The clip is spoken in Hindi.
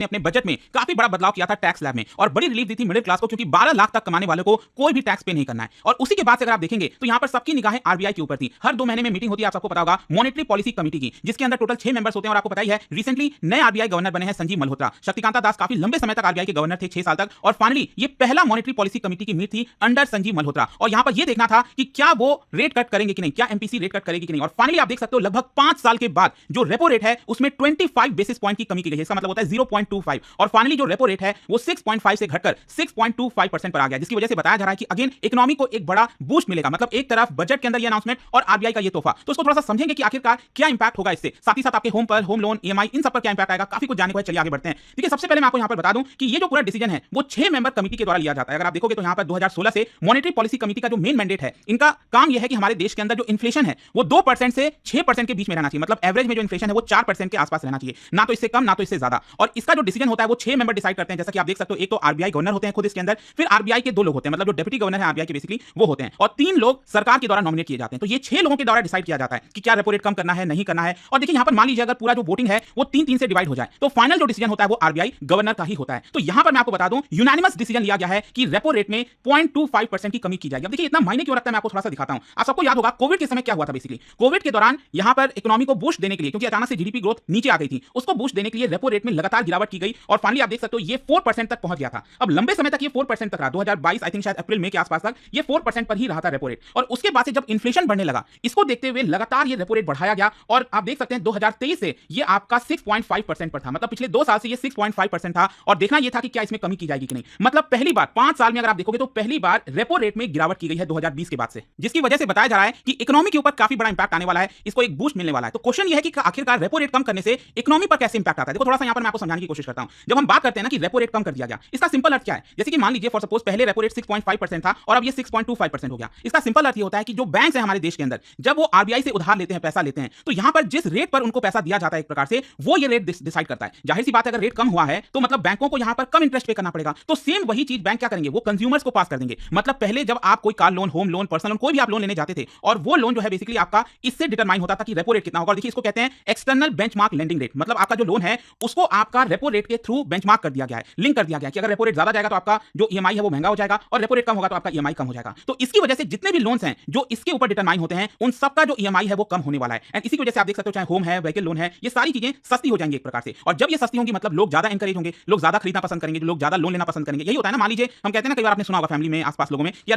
ने अपने बजट में काफी बड़ा बदलाव किया था टैक्स स्लैब में और बड़ी रिलीफ दी थी मिडिल क्लास को, क्योंकि 12 लाख तक कमाने वालों को कोई भी टैक्स पे नहीं करना है। और उसी के बाद से अगर आप देखेंगे तो यहां पर सबकी निगाहें आरबीआई के ऊपर थी। हर 2 महीने में मीटिंग होती है, आप सबको पता होगा, मॉनेटरी पॉलिसी कमेटी की, जिसके अंदर टोटल 6 मेंबर्स होते हैं। और आपको पता ही है रिसेंटली नए आरबीआई गवर्नर बने हैं संजीव मल्होत्रा। शक्तिकांता दास काफी लंबे समय तक आरबीआई के गवर्नर थे, 6 साल तक, और फाइनली ये पहला मॉनेटरी पॉलिसी कमेटी की मीट थी अंडर संजीव मल्होत्रा। और यहां पर यह देखना था कि क्या वो रेट कट करेंगे कि नहीं, क्या एमपीसी रेट कट करेगी कि नहीं। और फाइनली आप देख सकते हो लगभग 5 साल के बाद जो रेपो रेट है उसमें 25 बेसिस पॉइंट की कमी की गई है। इसका मतलब होता है 0.25। और फाइनली जो रेपो रेट है वो 6.5 से घटकर 6.25% पर आ गया, जिसकी वजह से बताया जा रहा है कि अगेन इकोनॉमी को एक बड़ा बूस्ट मिलेगा। मतलब एक तरफ बजट के अंदर ये अनाउंसमेंट और आरबीआई का ये तोहफा, तो उसको थोड़ा सा समझेंगे कि आखिरकार क्या इंपैक्ट होगा इससे, साथ ही साथ आपके होम पर, होम लोन, ईएमआई, इन सब पर क्या इंपैक्ट आएगा। काफी कुछ जानने को है, चलिए आगे बढ़ते हैं। ठीक है, सबसे पहले मैं आपको यहां पर बता दूं कि ये जो पूरा डिसीजन है वो 6 मेंबर कमेटी के द्वारा लिया जाता है। अगर आप देखोगे तो यहां पर 2016 से मॉनेटरी पॉलिसी कमेटी का जो मेन मैंडेट है, इनका काम यह है कि हमारे देश के अंदर जो इन्फ्लेशन है वो 2% से 6% के बीच में रहना चाहिए। मतलब एवरेज में जो इन्फ्लेशन है वो 4% के आसपास रहना चाहिए, ना तो इससे कम ना तो इससे ज्यादा। और इसका जो डिसीजन होता है वो 6 मेंबर डिसाइड करते हैं। जैसा कि आप देख सकते हो, एक तो आरबीआई गवर्नर होते हैं खुद इसके अंदर, फिर आरबीआई के 2 लोग होते हैं, मतलब जो डिप्टी गवर्नर है आरबीआई के बेसिकली वो होते हैं, और 3 लोग सरकार के द्वारा नॉमिनेट किए जाते हैं। तो ये 6 लोगों के द्वारा डिसाइड किया जाता है कि क्या रेपो रेट कम करना है, नहीं करना है। और देखिए यहां पर मान लीजिए अगर पूरा जो वोटिंग है वो 3-3 से डिवाइड हो जाए तो फाइनल जो डिसीजन होता है वो आरबीआई गवर्नर का ही होता है। तो यहां पर मैं आपको बता दूं यूनानिमस डिसीजन लिया गया है कि रेपो रेट में 0.25% की कमी की जाएगी। अब देखिए इतना मायने क्यों रखता है, मैं आपको थोड़ा सा दिखाता हूं। आप सबको याद होगा कोविड के समय क्या हुआ था। बेसिकली कोविड के दौरान यहां पर इकोनॉमी को बूस्ट देने के लिए, क्योंकि अचानक से जीडीपी ग्रोथ नीचे आ गई थी, उसको बूस्ट देने के लिए रेपो रेट में लगातार गिरावट की गई और फाइनली आप देख सकते हो ये 4% तक पहुंच गया था। अब लंबे समय तक ये 4% तक रहा, 2022 आई थिंक शायद अप्रैल मई के आसपास तक ये 4% पर ही रहा था रेपो रेट। और उसके बाद से जब इन्फ्लेशन बढ़ने लगा, इसको देखते हुए लगातार ये रेपो रेट बढ़ाया गया और आप देख सकते हैं 2023 से ये आपका 6.5% पर था। मतलब पिछले 2 साल से ये 6.5% था और देखना ये था कि क्या इसमें कमी की जाएगी कि नहीं। मतलब पहली बार 5 साल में अगर आप देखोगे तो पहली बार रेपो रेट में गिरावट की गई है 2020 के बाद से, जिसकी वजह से बताया जा रहा है कि इकोनॉमी के ऊपर काफी बड़ा इंपैक्ट आने वाला है, इसको एक बूस्ट मिलने वाला है। तो क्वेश्चन ये है कि आखिरकार रेपो रेट कम करने से इकोनॉमी पर कैसे इंपैक्ट आता है। देखो थोड़ा सा यहां पर मैं आपको समझाने की कोशिश करता हूं। जब हम बात करते हैं ना कि रेपो रेट कम कर दिया गया, इसका सिंपल अर्थ क्या है। जैसे कि मान लीजिए फॉर सपोज पहले रेपो रेट 6.5% था और अब ये 6.25% हो गया। इसका सिंपल अर्थ ये होता है कि जो बैंक्स हैं हमारे देश के अंदर, जब वो आरबीआई से उधार लेते हैं, पैसा लेते हैं, तो यहां पर जिस रेट पर उनको पैसा दिया जाता है एक प्रकार से वो ये रेट डिसाइड करता है। जाहिर सी बात है अगर रेट कम हुआ है तो मतलब बैंकों को यहां पर कम इंटरेस्ट पे करना पड़ेगा। तो सेम वही चीज बैंक क्या करेंगे, वो कंज्यूमर्स को पास कर देंगे। मतलब पहले जब आप कोई car loan, home loan, personal loan, कोई भी आप लोन लेने जाते थे और वो लोन जो है बेसिकली आपका इससे डिटरमाइन होता था कि रेपो रेट कितना होगा। और देखिए इसको कहते हैं एक्सटर्नल बेंचमार्क लेंडिंग रेट। मतलब आपका जो लोन है उसको आपका रेपो रेट के थ्रू बेंचमार्क कर दिया गया है, लिंक कर दिया गया है कि अगर रेपो रेट ज्यादा जाएगा तो आपका जो ईएमआई है वो महंगा हो जाएगा और रेपो रेट कम होगा तो आपका ईएमआई कम हो जाएगा। तो इसकी वजह से जितने भी लोन्स हैं जो इसके ऊपर डिटरमाइन होते हैं उन सबका जो ईएमआई है वो कम होने वाला है। एंड इसी की वजह से आप देख सकते हो चाहे होम है, व्हीकल लोन है, ये सारी चीजें सस्ती हो जाएंगी एक प्रकार से। और जब ये सस्ती होंगी मतलब लोग ज्यादा एनकरेज होंगे, लोग ज्यादा खरीदना पसंद करेंगे, लोग ज्यादा लोन लेना पसंद करेंगे। यही होता है ना, मान लीजिए हम कहते हैं ना, कई बार आपने सुना होगा फैमिली में, आसपास लोगों में, या